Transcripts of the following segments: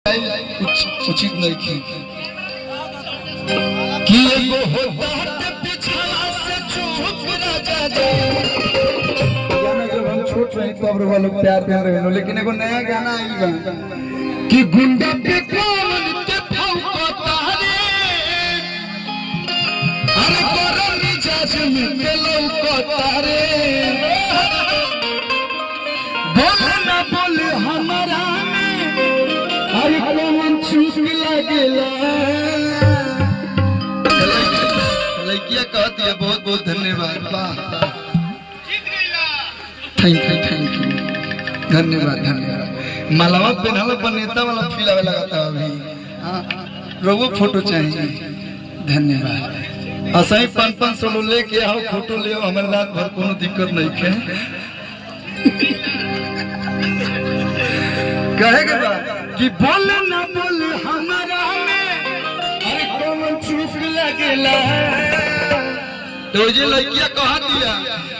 कुछ उचित नहीं की कि एगो होता है पिछला से चुप ना जा गाना जब हम छोट रहे तो अब लोग प्यार प्यार रहे लेकिन एगो नया गाना आई बा कि गुंडा पे कौन के भौंकता रे अरे गरम मिजाज में के लौकता रे बोल ना बोल हमारा अरे कौन चूक लगेला लड़कियां कहती है बहुत बहुत धन्यवाद थैंक यू धन्यवाद मालावा पहनाला पर नेता वाला फील आवे लगाता अभी रोगो फोटो चाहिए धन्यवाद असही 500 लेके आओ फोटो ले हमारे रात भर कोनो दिक्कत नहीं है कहेगा कि बोल ना बोल हमारा में अरे कौन चूक लगेला तो ये लड़कियां कहा दिया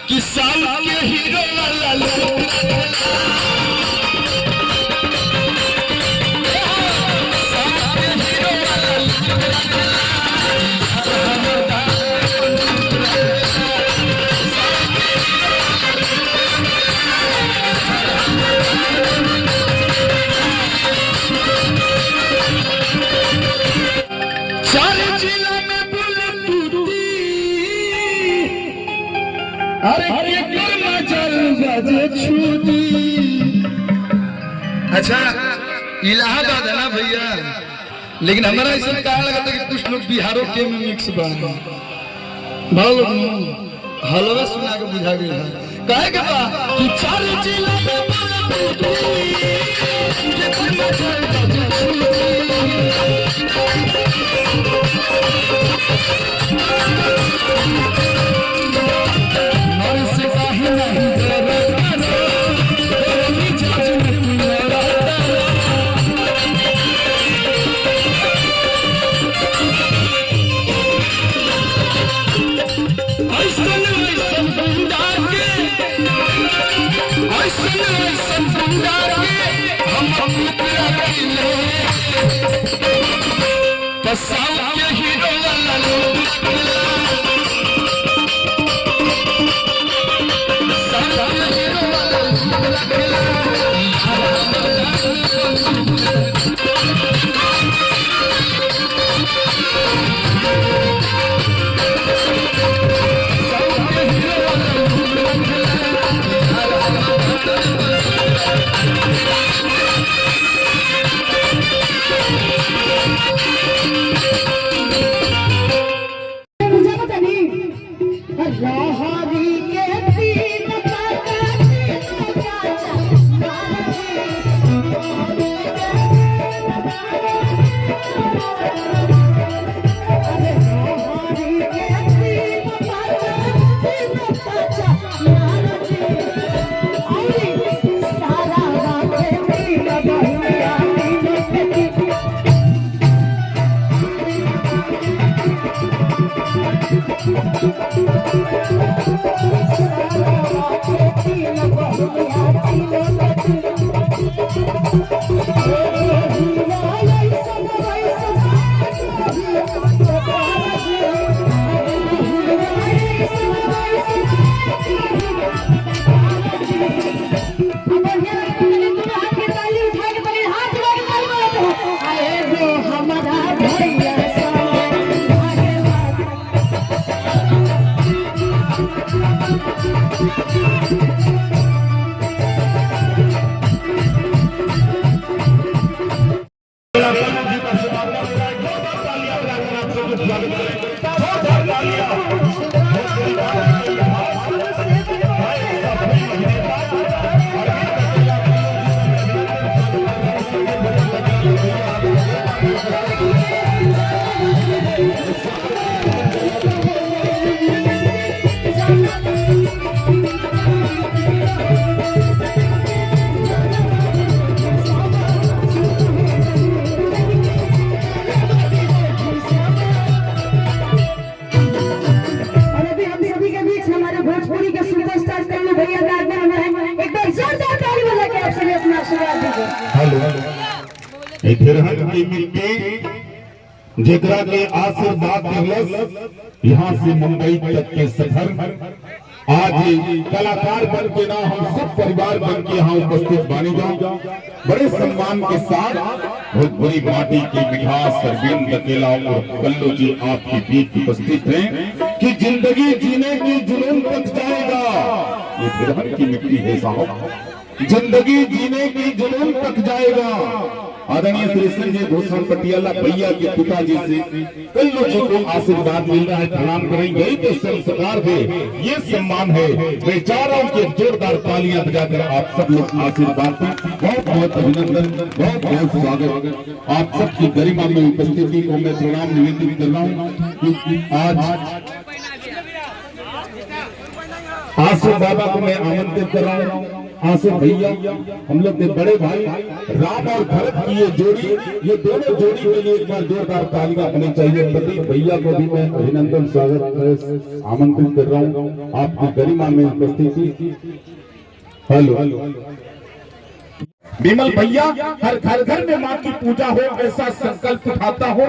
कि साल के हीरो वाला अरे अच्छा इलाहाबाद है ना भैया लेकिन हमारा ऐसा कहा लगा था कि कुछ लोग बिहारों के में मिक्स बना हलवा सुना के बुझा गया कहे के बा कि चार जिला हीरो इधरहट की मिट्टी जेकरा के आशीर्वाद दिवस यहाँ से मुंबई तक के सफर आज कलाकार बन के ना हम सब परिवार बन के यहाँ उपस्थित बने जाओ बड़े सम्मान के साथ भोजपुरी माटी की मिठास अरविंद अकेला और कल्लू जी आपके बीच उपस्थित हैं कि जिंदगी जीने की जुनून तक जाएगा। ये बिरहट की मिट्टी है साहब, जिंदगी जीने की जुनून तक जाएगा। आदरणीय श्री संजय भूषण पटियाला भैया के पिताजी से कल्लू जी को आशीर्वाद मिल रहा है, प्रणाम करेंगे तो संस्कार है, ये सम्मान है। मैं चाह रहा हूँ कि जोरदार तालियां बजाकर आप सब लोग आशीर्वाद दें। बहुत बहुत अभिनंदन, बहुत बहुत स्वागत। आप सबकी गरिमा में उपस्थिति को मैं प्रणाम निवेदित कर रहा हूँ। आज आसू बाबा को मैं आमंत्रित कर रहा हूँ। आसू भैया हम लोग के बड़े भाई राम और भरत की ये जोड़ी, ये दोनों जोड़ी के लिए एक बार जोरदार तालियां होनी चाहिए। प्रदीप भैया को भी मैं अभिनंदन स्वागत आमंत्रित कर रहा हूँ आपकी गरिमा में उपस्थिति। हेलो विमल भैया, हर घर घर में माँ की पूजा हो ऐसा संकल्प उठाता हो,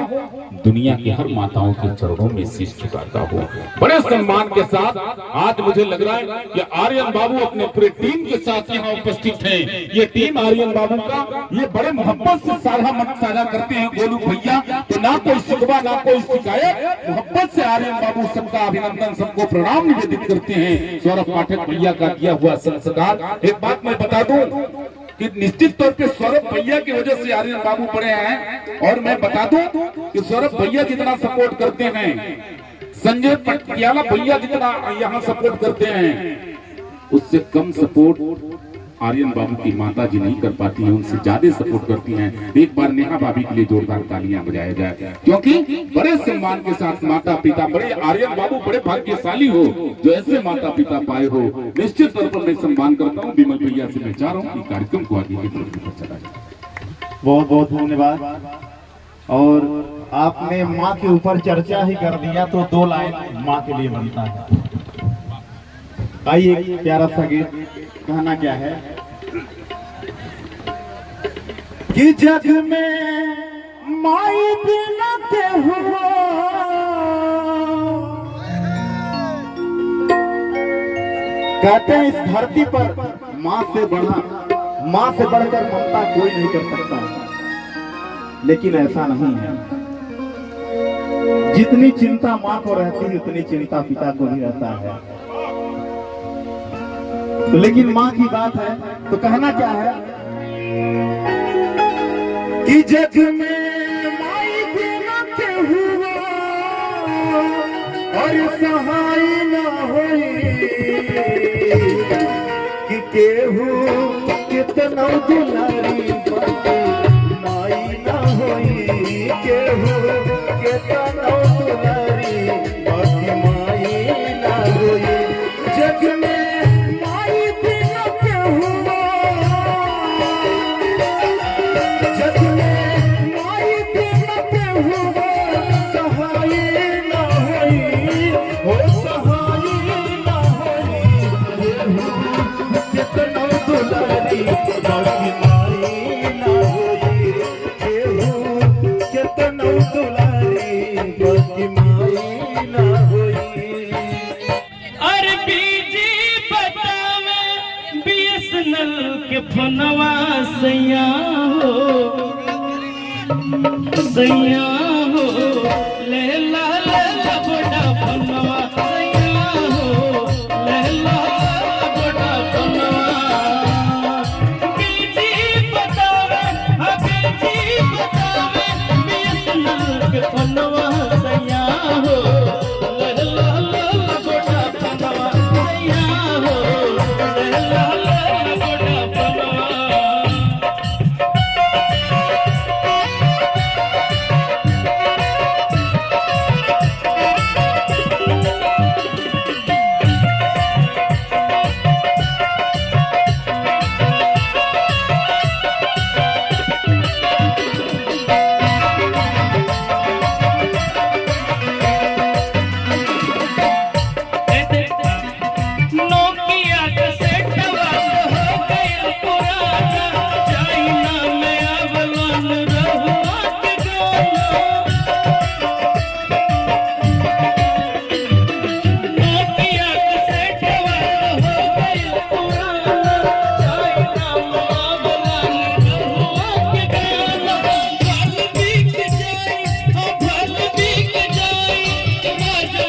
दुनिया की हर माताओं के चरणों में शीश झुकाता हो। बड़े सम्मान के साथ आज मुझे लग रहा है कि आर्यन बाबू अपने पूरे टीम के साथ यहाँ उपस्थित हैं। ये टीम आर्यन बाबू का ये बड़े मोहब्बत से साझा करते हैं गोलू भैया, तो ना कोई शिकवा ना कोई शिकायत, मोहब्बत से आर्यन बाबू सबका अभिनंदन, सबको प्रणाम निवेदित करते हैं। सौरभ पाठक भैया का किया हुआ संस्कार। एक बात मैं बता दूं कि निश्चित तौर पे सौरभ भैया की वजह से आर्यन बाबू बड़े हैं, और मैं बता दूं कि सौरभ भैया जितना सपोर्ट करते हैं, संजय पटियाला भैया जितना यहाँ सपोर्ट करते हैं, उससे कम सपोर्ट आर्यन बाबू की माता जी नहीं कर पाती हैं, उनसे ज्यादा सपोर्ट करती हैं। एक बार नेहा भाभी के लिए जोरदार तालियां बजाया जाए, क्योंकि बड़े सम्मान के साथ माता पिता, बड़े आर्यन बाबू बड़े भाग्यशाली हो जो ऐसे माता पिता पाए हो। निश्चित तौर पर मैं सम्मान करता हूँ विमल भैया से। मैं चाह रहा हूँ कार्यक्रम को आगे की तरफ चला जाए। बहुत बहुत धन्यवाद। और आपने माँ के ऊपर चर्चा ही कर दिया तो 2 लाइन माँ के लिए बनता है। आइए एक प्यारा सा गीत, कहना क्या है कि जग में माई बिना के हुआ, कहते हैं इस धरती पर माँ से बढ़कर ममता कोई नहीं कर सकता, लेकिन ऐसा नहीं है। जितनी चिंता माँ को रहती है उतनी चिंता पिता को भी रहता है। तो लेकिन माँ की बात है तो कहना क्या है कि जग में माई बिना के हुआ और सहाय न होई, कि केहू कितना दुलारी माई न होई, केहू कितना दुलारी माई न होई। जग में फनवा सैया हो ले ला बड़ा फनवा सैया हो, ले ला बड़ा फनवा। बीजी बतावे बीएसएनएल के फनवा सैया हो, ले ला बड़ा फनवा सैया हो, ले ला सैया